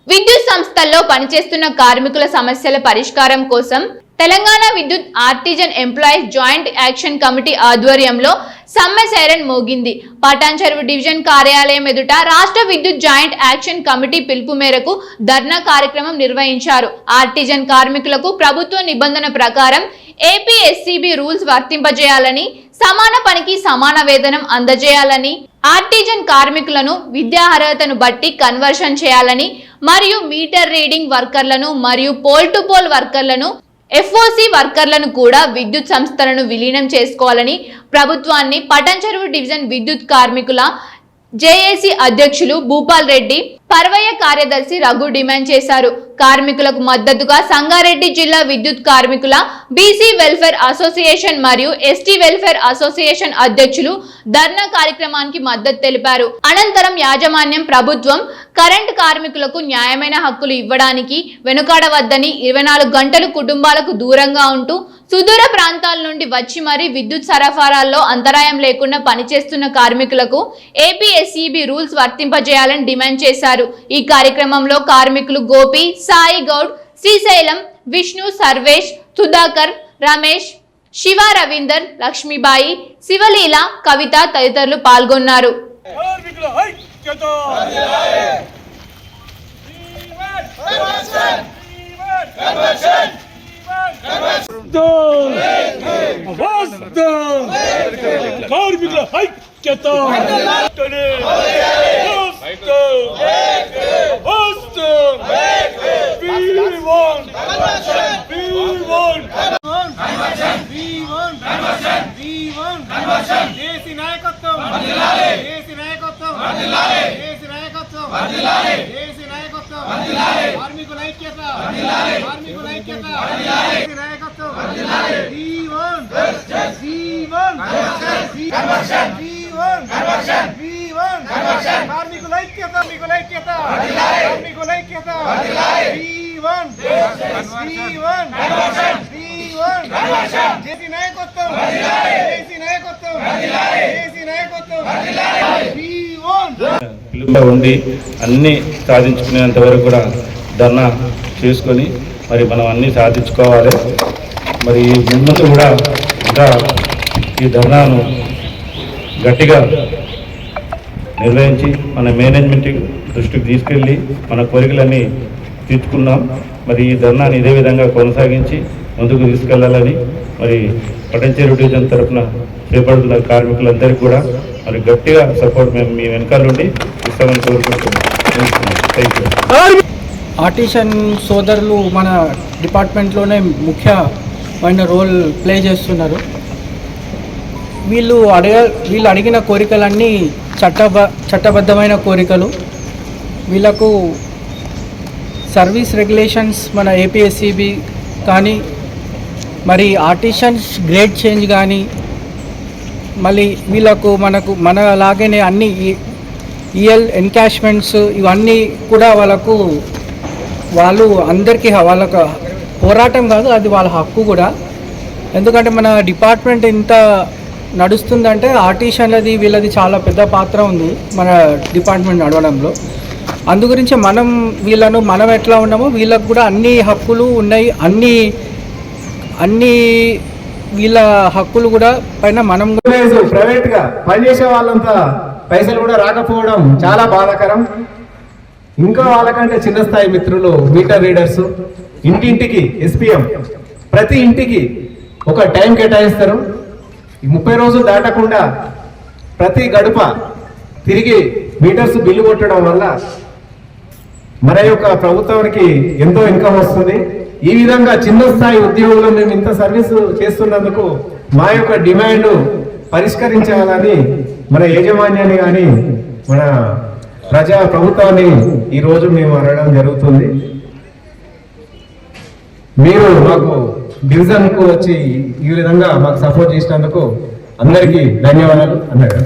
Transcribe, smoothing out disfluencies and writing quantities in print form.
విద్యుత్ సంస్థల్లో పనిచేస్తున్న కార్మికుల సమస్యల పరిష్కారం కోసం తెలంగాణ విద్యుత్ artisan employees joint action committee ఆధ్వర్యంలో సమ్మె సైరన్ మోగింది. పటాన్చెరువు డివిజన్ కార్యాలయం ఎదుట రాష్ట్ర విద్యుత్ జాయింట్ యాక్షన్ కమిటీ పిలుపు మేరకు ధర్నా కార్యక్రమం నిర్వహించారు. ఆర్టిజన్ కార్మికులకు ప్రభుత్వ నిబంధన ప్రకారం ఏపీఎస్సీబీ రూల్స్ వర్తింపజేయాలని, సమాన పనికి సమాన వేతనం అందజేయాలని, ఆర్టిజన్ కార్మికులను విద్యార్హతను బట్టి కన్వర్షన్ చేయాలని మరియు మీటర్ రీడింగ్ వర్కర్లను మరియు పోల్ టు పోల్ వర్కర్లను ఎఫ్ఓసి వర్కర్లను కూడా విద్యుత్ సంస్థలను విలీనం చేసుకోవాలని ప్రభుత్వాన్ని పటాన్చెరువు డివిజన్ విద్యుత్ కార్మికుల జేఏసీ అధ్యక్షులు భూపాల్ రెడ్డి, పర్వయ్య కార్యదర్శి రఘు డిమాండ్ చేశారు. కార్మికులకు మద్దతుగా సంగారెడ్డి జిల్లా విద్యుత్ కార్మికుల బీసీ వెల్ఫేర్ అసోసియేషన్ మరియు ఎస్టీ వెల్ఫేర్ అసోసియేషన్ అధ్యక్షులు ధర్నా కార్యక్రమానికి మద్దతు తెలిపారు. అనంతరం యాజమాన్యం ప్రభుత్వం కరెంటు కార్మికులకు న్యాయమైన హక్కులు ఇవ్వడానికి వెనుకాడవద్దని, 24 గంటలు కుటుంబాలకు దూరంగా ఉంటూ సుదూర ప్రాంతాల నుండి వచ్చి మరీ విద్యుత్ సరఫరాల్లో అంతరాయం లేకుండా పనిచేస్తున్న కార్మికులకు ఏపీఎస్సీబీ రూల్స్ వర్తింపజేయాలని డిమాండ్ చేశారు. ఈ కార్యక్రమంలో కార్మికులు గోపి, సాయి గౌడ్, శ్రీశైలం, విష్ణు, సర్వేష్, సుధాకర్, రమేష్, శివ, రవీందర్, లక్ష్మీబాయి, శివలీల, కవిత తదితరులు పాల్గొన్నారు. ఉండి అన్ని సాధించుకునేంత వరకు కూడా ధర్నా చేసుకొని మరి మనం అన్ని సాధించుకోవాలి. మరి ముందు కూడా ఇంకా ఈ ధర్నాను గట్టిగా నిర్వహించి మన మేనేజ్మెంట్ దృష్టికి తీసుకెళ్ళి మన కోరికలన్నీ తీర్చుకున్నాం. మరి ఈ ధర్నాన్ని ఇదే విధంగా కొనసాగించి ముందుకు తీసుకెళ్లాలని మరి పటాన్చెరువు డివిజన్ తరఫున చేపడుతున్న కార్మికులందరికీ కూడా మరి గట్టిగా సపోర్ట్ మేము మీ వెనకాల నుండి ఇస్తామని కోరుకుంటున్నాం. ఆర్టిజన్ సోదరులు మన డిపార్ట్మెంట్లోనే ముఖ్యమైన రోల్ ప్లే చేస్తున్నారు. వీళ్ళు అడిగిన కోరికలన్నీ చట్టబద్ధమైన కోరికలు. వీళ్ళకు సర్వీస్ రెగ్యులేషన్స్ మన ఏపీఎస్సీబీ కానీ, మరి ఆర్టిజన్స్ గ్రేడ్ చేంజ్ కానీ, మళ్ళీ వీళ్ళకు మన లాగానే అన్ని ఈఎల్ ఎన్కాష్మెంట్స్ ఇవన్నీ కూడా వాళ్ళు అందరికీ వాళ్ళకు పోరాటం కాదు, అది వాళ్ళ హక్కు కూడా. ఎందుకంటే మన డిపార్ట్మెంట్ ఇంత నడుస్తుందంటే ఆర్టిజన్లది వీళ్ళది చాలా పెద్ద పాత్ర ఉంది మన డిపార్ట్మెంట్ నడవడంలో. అందుగురించి మనం ఎట్లా ఉన్నామో వీళ్ళకు కూడా అన్ని హక్కులు ఉన్నాయి. అన్ని వీళ్ళ హక్కులు కూడా పైన మనం ప్రైవేట్గా పనిచేసే వాళ్ళంతా పైసలు కూడా రాకపోవడం చాలా బాధాకరం. ఇంకా వాళ్ళకంటే చిన్న స్థాయి మిత్రులు మీటర్ రీడర్స్ ఇంటింటికి ఎస్పీఎం ప్రతి ఇంటికి ఒక టైం కేటాయిస్తారు. 30 రోజులు దాటకుండా ప్రతి గడప తిరిగి మీటర్స్ బిల్లు కొట్టడం వల్ల మన యొక్క ప్రభుత్వానికి ఎంతో ఇన్కమ్ వస్తుంది. ఈ విధంగా చిన్న స్థాయి ఉద్యోగులు మేము ఇంత సర్వీసు చేస్తున్నందుకు మా యొక్క డిమాండ్ పరిష్కరించాలని మన యాజమాన్యాన్ని కానీ మన ప్రభుత్వాన్ని ఈరోజు మేము అడగడం జరుగుతుంది. మీరు మాకు డివిజన్కు వచ్చి ఈ విధంగా మాకు సపోర్ట్ చేసినందుకు అందరికీ ధన్యవాదాలు అన్నారు.